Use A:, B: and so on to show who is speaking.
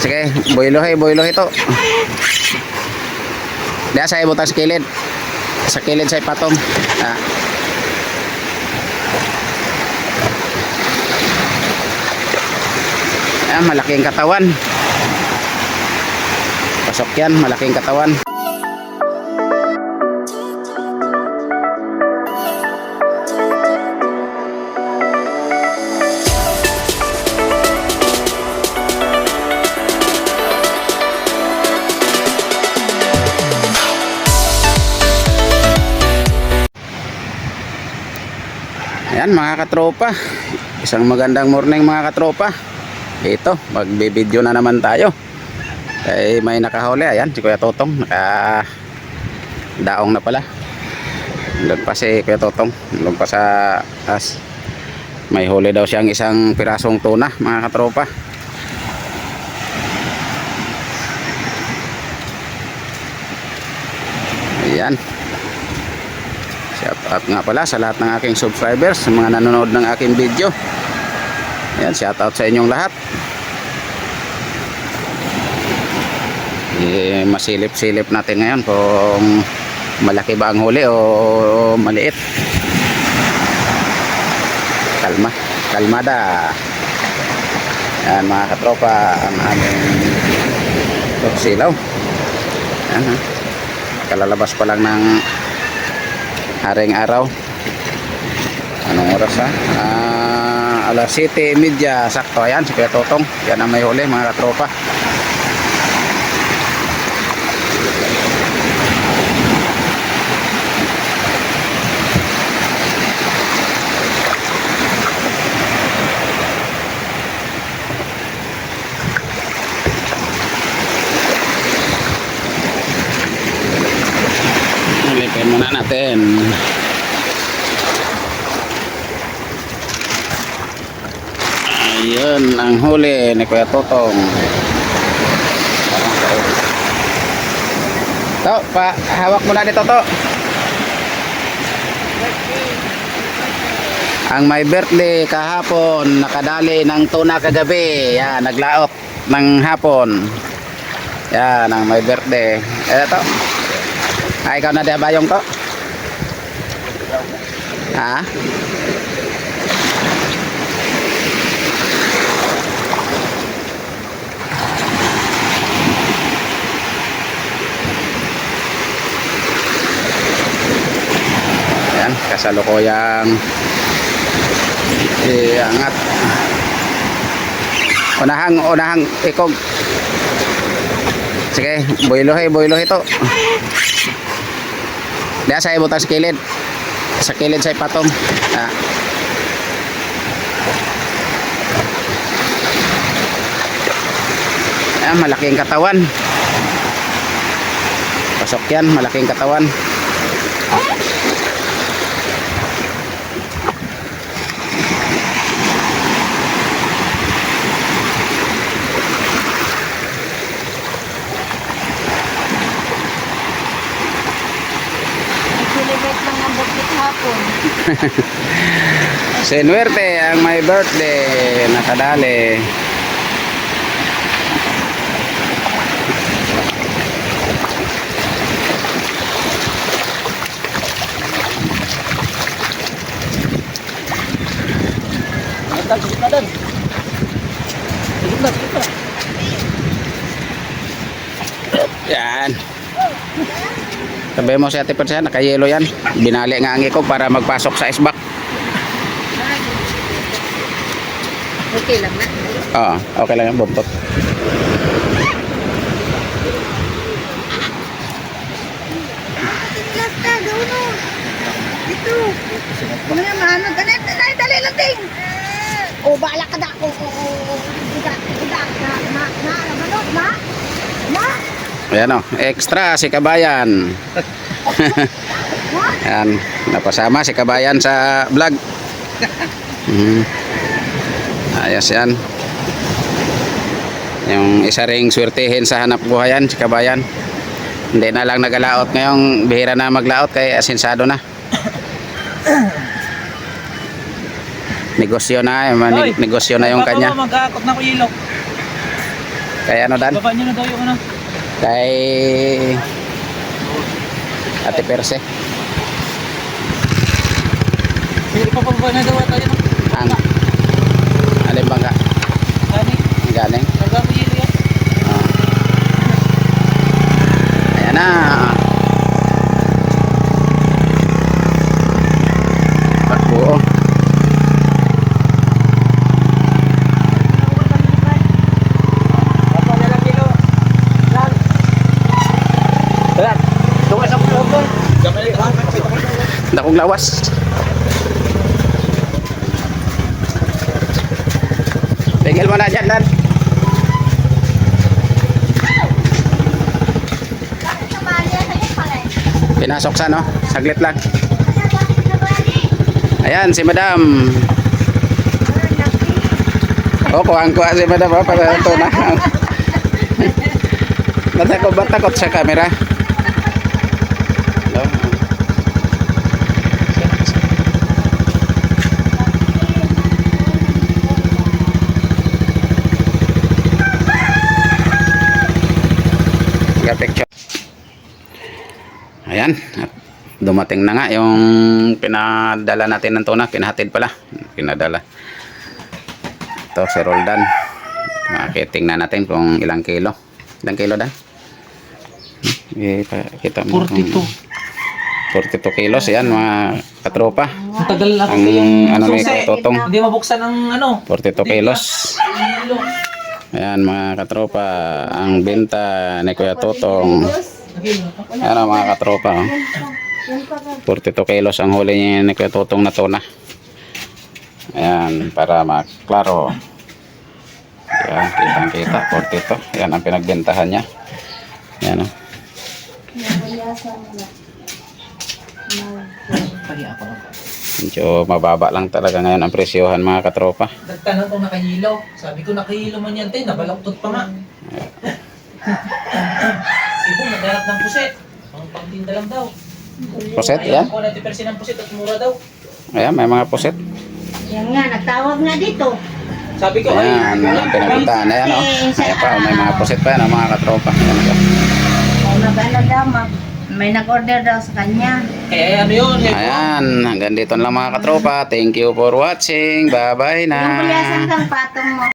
A: Sige, boylohe to. Diya sa ibutang sa kilid. Sa kilid sa ipatong. Ayan, malaking katawan. Pasok yan, malaking katawan. Ayan mga katropa, isang magandang morning mga katropa. Ito, magbe-video na naman tayo. May nakahuli, ayan si Kuya Totong, daong na pala. Doon pa si Kuya Totong, doon pa sa as. May huli daw siyang isang pirasong tuna mga katropa. Ayan. Shout out nga pala sa lahat ng aking subscribers, sa mga nanonood ng aking video. Ayan, shout out sa inyong lahat. Masilip-silip natin ngayon kung malaki ba ang huli o maliit. Kalmada. Ayan mga katropa, ang aming silaw. Ayan, kalalabas pa lang ng haring araw. Anong oras alas 7:30 sakto. Ayan si Kuya Totong, yan ang may huli mga katropa. Lipin muna natin. Ayun ang huli ni Kuya Totong. To, hawak mo na dito to. Ang may birthday kahapon, nakadali ng tuna kagabi. Yan, naglaot ng hapon. Yan ang may birthday. Ito. Ay, ikaw na diabayong to? Ha? Ayan, kasalukuyang iangat. Unahang ikog. Sige, boylohe to. Diya sa ibutang sa kilid. Sa kilid sa ipatong. Ayan, malaking katawan. Pasok yan, malaking katawan. Sinuwerte ang may birthday, nakadali. Yan. Sabi mo si Ate Persia, nakayelo yan. Binali nga ang ikog para magpasok sa isbak.
B: Okay lang na.
A: Oo, okay lang yan, buntot.
B: Dito. Ano yung ano? Dali lang ting. O, baala ka na. O. Na.
A: Ayan o, extra si Kabayan. Ayan, napasama si Kabayan sa vlog. Ayos yan. Yung isa ring swertihin sa hanap buhayan si Kabayan. Hindi na lang nagalaot ngayong bihira na maglaot kay asinsado na. Negosyo na, negosyo na yung kanya.
C: Mag-aakot na ko ilok.
A: Kay ano Dan?
C: Baba niyo na daw yung ano.
A: Kay Ate Perse.
C: Sige, ipapababa na daw tayo. No?
A: Ang alin bangga?
C: Gani.
A: Galing.
C: Nagamo yun yan.
A: Ayan na. Pagbuo.
C: Papa na lang kilo. Lang. Tara. Tunga sa pulo. Gamay ka.
A: Dakong lawas. Tingil mo na dyan, Dan.
B: Bakit naman yan? Ayun pala eh.
A: Pinasok sa no? Saglit lang. Ayan, si Madam. O, kuhang-kuha si Madam. O, para ito na. Ba't takot sa camera? Hello? Picture. Ayan, at dumating na nga yung pinadala natin ng tuna, pinahatid pala, pinadala. Ito si Roldan. Tingnan natin kung ilang kilo. Ilang kilo Dan? Kita mo.
C: 42.
A: 42 kilos yan mga katropa.
C: Ang tagal na
A: Ang ano ni
C: susi.
A: Totong.
C: Hindi mabuksan ang ano.
A: 42 kilos. Ayan mga katropa, ang benta ni Kuya Totong. Ayan ang mga katropa. Oh. 42 kilos ang huli niya ni Kuya Totong na tuna. Ayan, para maklaro. Ayan, kitang-kita, 42. Ayan ang pinagbentahan niya. Ayan o. Medyo mababa lang talaga ngayon ang presyohan mga katropa.
C: Nagtanong kung nakahilaw. Sabi ko nakahilaw man yan tayo. Nabalaktot pa nga. Sibong naghanap ng puset. Ang pangtinda lang daw.
A: Puset,
C: Ayaw
A: yan.
C: ko 90% ng puset at mura daw.
A: Ayan, may mga puset.
B: Yan nga, nagtawag na dito.
C: Sabi ko ay.
A: Ayan, ang pinagbentahan. Ayan o. Ayan pa, may mga puset pa yan mga katropa. Ayan o.
B: Magano daw, may nag-order daw sa kanya.
C: Kaya ano yun.
A: Ayan, hanggang dito lang mga katropa. Thank you for watching. Bye-bye na.
B: Yung pulasan kang patong mo.